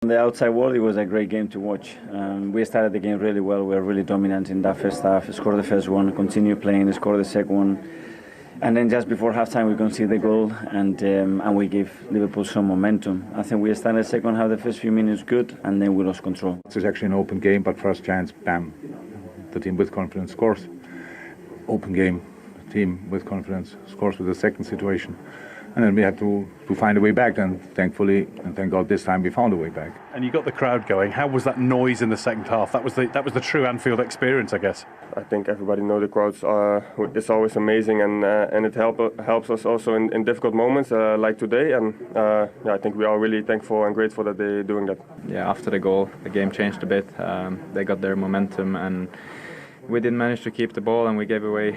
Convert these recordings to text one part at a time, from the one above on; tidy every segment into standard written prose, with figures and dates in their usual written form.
On the outside world, it was a great game to watch. We started the game really well. We were really dominant in that first half. Scored the first one, continued playing, scored the second one. And then just before halftime, we conceded the goal and we gave Liverpool some momentum. I think we started the second half, the first few minutes good, and then we lost control. It was actually an open game, but first chance, bam, the team with confidence scores. Open game, the team with confidence scores with the second situation. And then we had to find a way back, and thankfully, and thank God this time we found a way back. And you got the crowd going. How was that noise in the second half? That was the true Anfield experience, I guess. I think everybody knows the crowds it's always amazing, and it helps us also in difficult moments like today. And I think we are really thankful and grateful that they're doing that. Yeah, after the goal, the game changed a bit. They got their momentum, and we didn't manage to keep the ball, and we gave away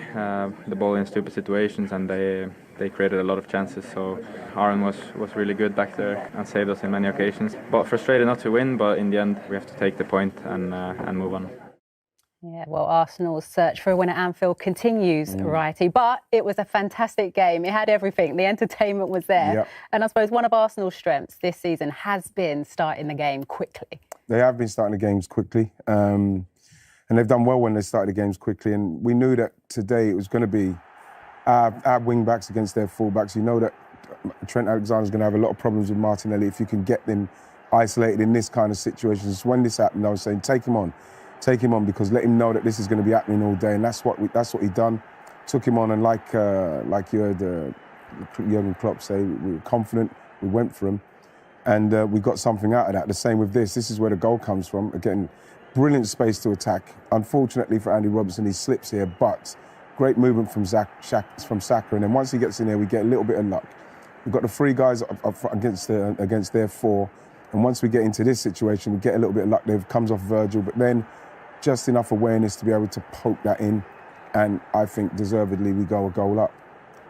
the ball in stupid situations, and they created a lot of chances. So Aaron was really good back there and saved us in many occasions. But frustrated not to win, but in the end we have to take the point and move on. Yeah, well, Arsenal's search for a win at Anfield continues, Righty. But it was a fantastic game. It had everything. The entertainment was there. Yep. And I suppose one of Arsenal's strengths this season has been starting the game quickly. They have been starting the games quickly. And they've done well when they started the games quickly. And we knew that today it was going to be our wing-backs against their full-backs. You know that Trent Alexander's going to have a lot of problems with Martinelli if you can get them isolated in this kind of situations. When this happened, I was saying, take him on, because let him know that this is going to be happening all day. And that's what he done. Took him on, and like you heard Jurgen Klopp say, we were confident, we went for him, and we got something out of that. The same with this. This is where the goal comes from. Again, brilliant space to attack. Unfortunately for Andy Robertson, he slips here, but great movement from Saka, and then once he gets in there, we get a little bit of luck. We've got the three guys up front against their four, and once we get into this situation, we get a little bit of luck. There comes off Virgil, but then just enough awareness to be able to poke that in, and I think deservedly we go a goal up.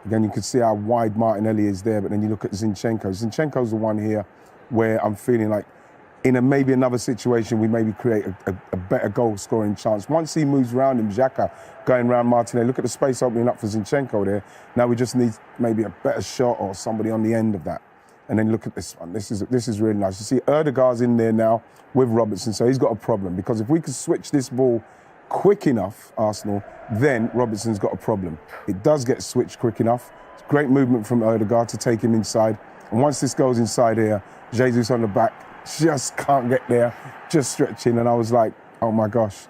Again, you can see how wide Martinelli is there, but then you look at Zinchenko. Zinchenko's the one here where I'm feeling like in maybe another situation, we maybe create a better goal-scoring chance. Once he moves around him, Xhaka going around Martinelli, look at the space opening up for Zinchenko there. Now we just need maybe a better shot or somebody on the end of that. And then look at this one. This is really nice. You see Ødegaard's in there now with Robertson, so he's got a problem. Because if we could switch this ball quick enough, Arsenal, then Robertson's got a problem. It does get switched quick enough. It's great movement from Ødegaard to take him inside. And once this goes inside here, Jesus on the back, just can't get there, just stretching, and I was like, oh my gosh,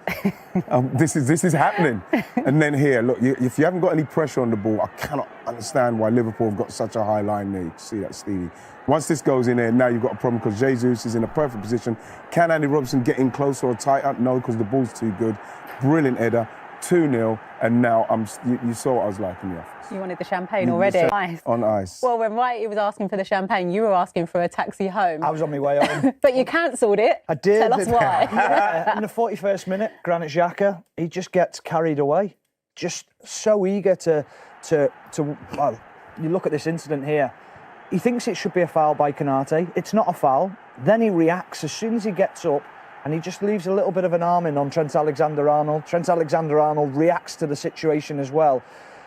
this is happening. And then here, look, if you haven't got any pressure on the ball, I cannot understand why Liverpool have got such a high line there. You can see that, Stevie. Once this goes in there, now you've got a problem because Jesus is in a perfect position. Can Andy Robertson get in closer or tighter? No, because the ball's too good. Brilliant header, 2-0, and now you saw what I was like in the office. You wanted the champagne already? Nice. On ice. Well, when Righty was asking for the champagne, you were asking for a taxi home. I was on my way home. But you cancelled it. I did. Tell us why. In the 41st minute, Granit Xhaka, he just gets carried away. Just so eager to well, you look at this incident here. He thinks it should be a foul by Konate. It's not a foul. Then he reacts as soon as he gets up, and he just leaves a little bit of an arm in on Trent Alexander-Arnold. Trent Alexander-Arnold reacts to the situation as well.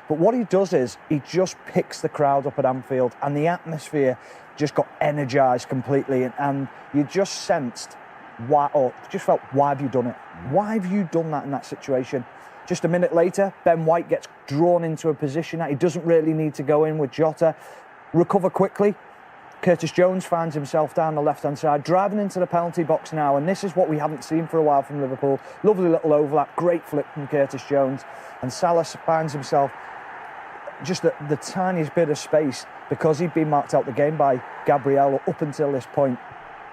But what he does is he just picks the crowd up at Anfield, and the atmosphere just got energised completely, and you just sensed why have you done it? Why have you done that in that situation? Just a minute later, Ben White gets drawn into a position that he doesn't really need to go in with Jota. Recover quickly. Curtis Jones finds himself down the left-hand side, driving into the penalty box now, and this is what we haven't seen for a while from Liverpool. Lovely little overlap, great flip from Curtis Jones, and Salah finds himself just the tiniest bit of space because he'd been marked out the game by Gabriel up until this point.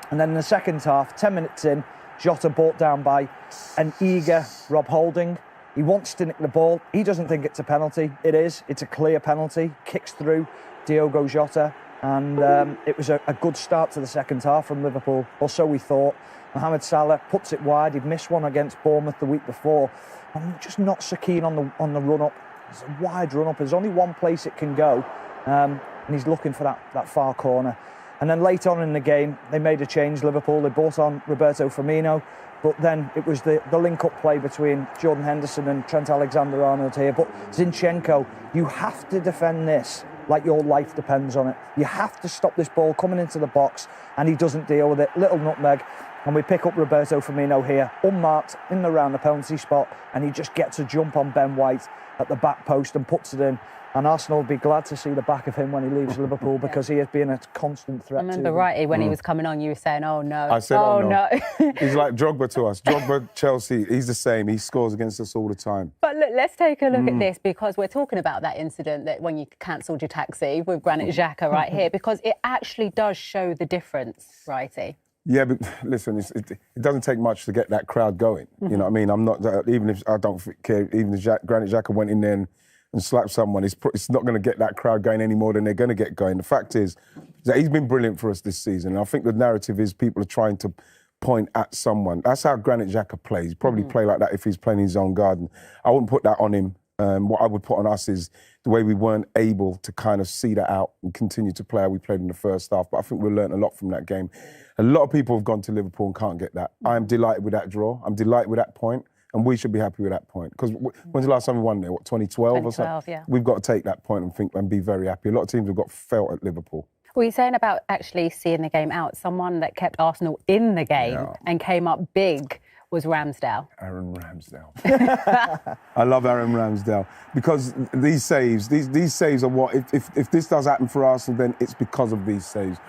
And then in the second half, 10 minutes in, Jota brought down by an eager Rob Holding. He wants to nick the ball. He doesn't think it's a penalty. It is. It's a clear penalty. Kicks through Diogo Jota. And it was a good start to the second half from Liverpool, or so we thought. Mohamed Salah puts it wide. He'd missed one against Bournemouth the week before. I'm just not so keen on the run-up. It's a wide run-up. There's only one place it can go, and he's looking for that far corner. And then late on in the game, they made a change, Liverpool. They brought on Roberto Firmino, but then it was the link-up play between Jordan Henderson and Trent Alexander-Arnold here. But Zinchenko, you have to defend this like your life depends on it. You have to stop this ball coming into the box, and he doesn't deal with it. Little nutmeg, and we pick up Roberto Firmino here, unmarked, in around the penalty spot, and he just gets a jump on Ben White at the back post and puts it in. And Arsenal will be glad to see the back of him when he leaves Liverpool, because he has been a constant threat. I remember rightly when he was coming on, you were saying, "Oh no!" I said, "Oh no!" no. He's like Drogba to us. Drogba, Chelsea. He's the same. He scores against us all the time. But look, let's take a look at this, because we're talking about that incident that when you cancelled your taxi with Granit Xhaka right here, because it actually does show the difference, righty. Yeah, but listen, it doesn't take much to get that crowd going. You know what I mean? I'm not, even if I don't care, even if Granit Xhaka went in there and slapped someone, it's not going to get that crowd going any more than they're going to get going. The fact is that he's been brilliant for us this season. And I think the narrative is people are trying to point at someone. That's how Granit Xhaka plays. He'd probably play like that if he's playing in his own garden. I wouldn't put that on him. What I would put on us is the way we weren't able to kind of see that out and continue to play how we played in the first half. But I think we learned a lot from that game. A lot of people have gone to Liverpool and can't get that. I am delighted with that draw. I'm delighted with that point. And we should be happy with that point. Because when's the last time we won there? What, 2012 or something? Yeah. We've got to take that point and be very happy. A lot of teams have got felt at Liverpool. Well, you're saying about actually seeing the game out. Someone that kept Arsenal in the game and came up big was Ramsdale. Aaron Ramsdale. I love Aaron Ramsdale because these saves are what, if this does happen for Arsenal, then it's because of these saves.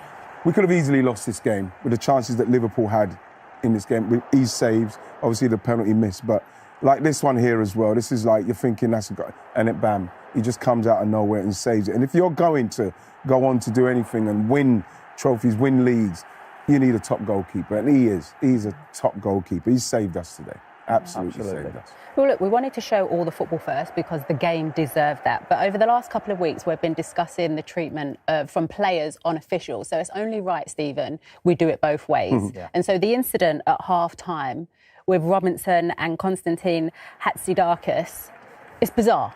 We could have easily lost this game with the chances that Liverpool had in this game with ease saves, obviously the penalty miss, but like this one here as well, this is like you're thinking that's a guy, and it bam, he just comes out of nowhere and saves it. And if you're going to go on to do anything and win trophies, win leagues, you need a top goalkeeper, and he is. He's a top goalkeeper. He's saved us today. Absolutely saved us. Well, look, we wanted to show all the football first because the game deserved that. But over the last couple of weeks, we've been discussing the treatment from players on officials. So it's only right, Stephen, we do it both ways. And so the incident at half-time with Robinson and Konstantin Hatzidakis, it's bizarre.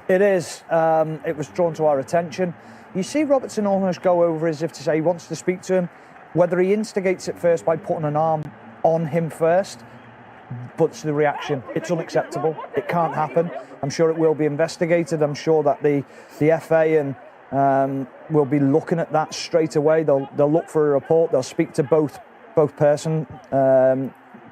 It is. It was drawn to our attention. You see Robertson almost go over as if to say he wants to speak to him. Whether he instigates it first by putting an arm on him first, but the reaction, it's unacceptable. It can't happen. I'm sure it will be investigated. I'm sure that the FA and will be looking at that straight away. They'll look for a report. They'll speak to both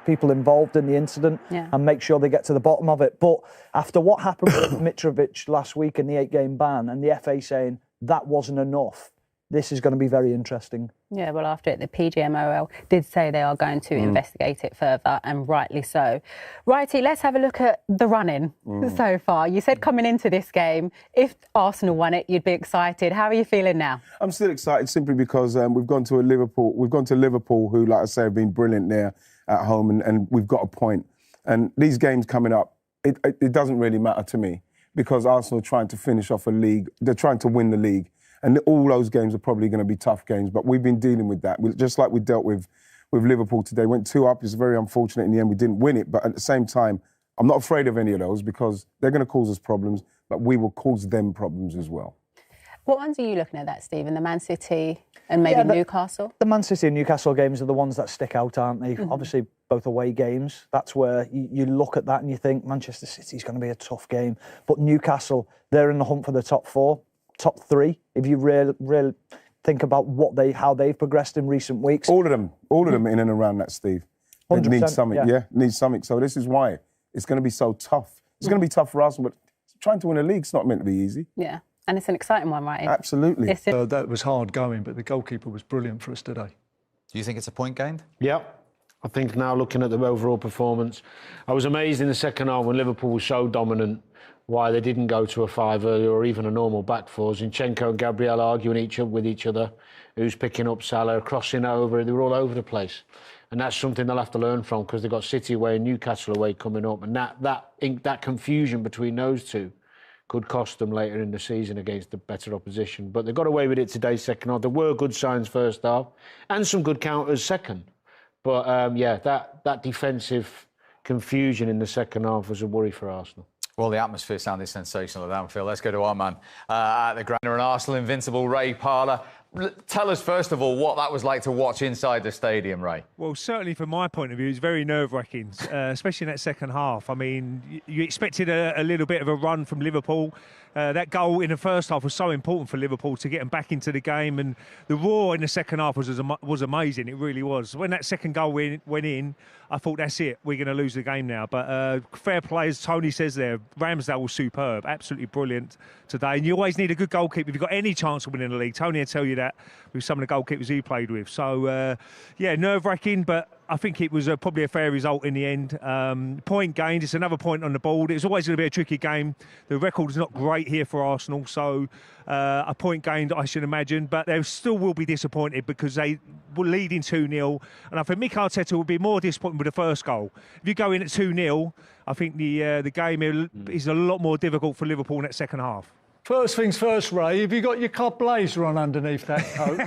people involved in the incident and make sure they get to the bottom of it. But after what happened with Mitrovic last week in the 8-game ban and the FA saying that wasn't enough, this is going to be very interesting. Yeah, well, after it, the PGMOL did say they are going to investigate it further, and rightly so. Righty, let's have a look at the run-in so far. You said coming into this game, if Arsenal won it, you'd be excited. How are you feeling now? I'm still excited simply because we've gone to Liverpool, who, like I say, have been brilliant there at home, and we've got a point. And these games coming up, it doesn't really matter to me because Arsenal are trying to finish off a league. They're trying to win the league. And all those games are probably going to be tough games, but we've been dealing with that. Just like we dealt with Liverpool today. Went 2 up. It's very unfortunate in the end we didn't win it. But at the same time, I'm not afraid of any of those because they're going to cause us problems, but we will cause them problems as well. What ones are you looking at, Stephen? The Man City and maybe Newcastle? The Man City and Newcastle games are the ones that stick out, aren't they? Obviously, both away games. That's where you look at that and you think Manchester City's going to be a tough game. But Newcastle, they're in the hunt for the top 4. Top 3, if you really think about how they've progressed in recent weeks. All of them in and around that, Steve. 100%, they need something, need something. So this is why it's going to be so tough. It's going to be tough for Arsenal, but trying to win a league's not meant to be easy. Yeah, and it's an exciting one, right? Absolutely. That was hard going, but the goalkeeper was brilliant for us today. Do you think it's a point gained? Yeah. I think now looking at the overall performance, I was amazed in the second half when Liverpool was so dominant why they didn't go to a 5 earlier or even a normal back 4. Zinchenko and Gabriel arguing with each other, who's picking up Salah, crossing over, they were all over the place. And that's something they'll have to learn from because they've got City away and Newcastle away coming up. And that confusion between those two could cost them later in the season against the better opposition. But they got away with it today, second half. There were good signs first half and some good counters second. But that defensive confusion in the second half was a worry for Arsenal. Well, the atmosphere sounded sensational at Anfield. Let's go to our man at the ground, an Arsenal invincible, Ray Parlour. Tell us, first of all, what that was like to watch inside the stadium, Ray. Well, certainly from my point of view, it's very nerve-wracking, especially in that second half. I mean, you expected a little bit of a run from Liverpool. That goal in the first half was so important for Liverpool to get them back into the game, and the roar in the second half was amazing. It really was. When that second goal went in, I thought, that's it, we're going to lose the game now. But fair play, as Tony says there, Ramsdale was superb, absolutely brilliant today. And you always need a good goalkeeper if you've got any chance of winning the league. Tony will tell you that with some of the goalkeepers he played with. So, yeah, nerve-wracking, but I think it was probably a fair result in the end. Point gained, it's another point on the board. It's always going to be a tricky game. The record is not great here for Arsenal, so a point gained, I should imagine. But they still will be disappointed because they were leading 2-0. And I think Mikel Arteta will be more disappointed with the first goal. If you go in at 2-0, I think the game is a lot more difficult for Liverpool in that second half. First things first, Ray, have you got your club blazer on underneath that coat?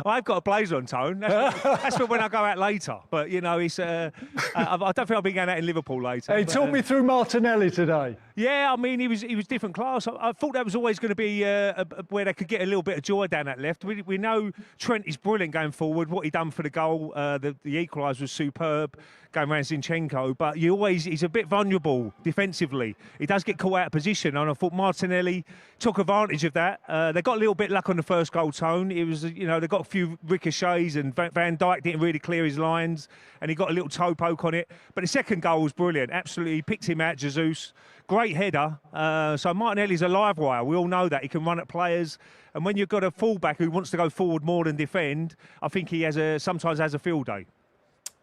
I've got a blazer on, Tone. That's for when I go out later. But, you know, it's I don't think I'll be going out in Liverpool later. Hey, talk me through Martinelli today. Yeah, I mean, he was different class. I thought that was always going to be where they could get a little bit of joy down that left. We know Trent is brilliant going forward. What he done for the goal, the equaliser was superb, going around Zinchenko. But he's a bit vulnerable defensively. He does get caught out of position, and I thought Martinelli took advantage of that. They got a little bit luck on the first goal, Tone. It was, they got a few ricochets, and Van Dijk didn't really clear his lines, and he got a little toe poke on it. But the second goal was brilliant. Absolutely, he picked him out, Jesus. Great header. So Martinelli's a live wire. We all know that. He can run at players. And when you've got a fullback who wants to go forward more than defend, I think he sometimes has a field day.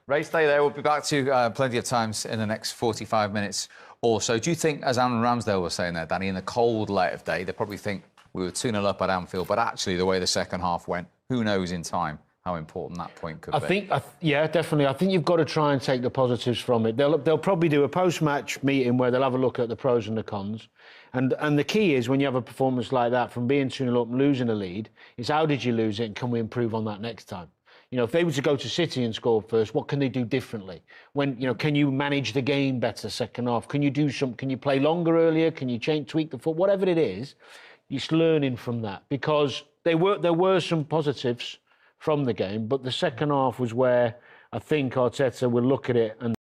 Ray, stay there. We'll be back to you plenty of times in the next 45 minutes or so. Do you think, as Aaron Ramsdale was saying there, Danny, in the cold light of day, they probably think we were 2-0 up at Anfield, but actually the way the second half went, who knows in time how important that point could be? Yeah, definitely. I think you've got to try and take the positives from it. They'll probably do a post-match meeting where they'll have a look at the pros and the cons. And the key is, when you have a performance like that, from being 2-0 up and losing a lead, is how did you lose it and can we improve on that next time? If they were to go to City and score first, what can they do differently? Can you manage the game better second half? Can you do can you play longer earlier? Can you tweak the foot? Whatever it is, it's learning from that, because there were some positives from the game, but the second half was where I think Arteta will look at it and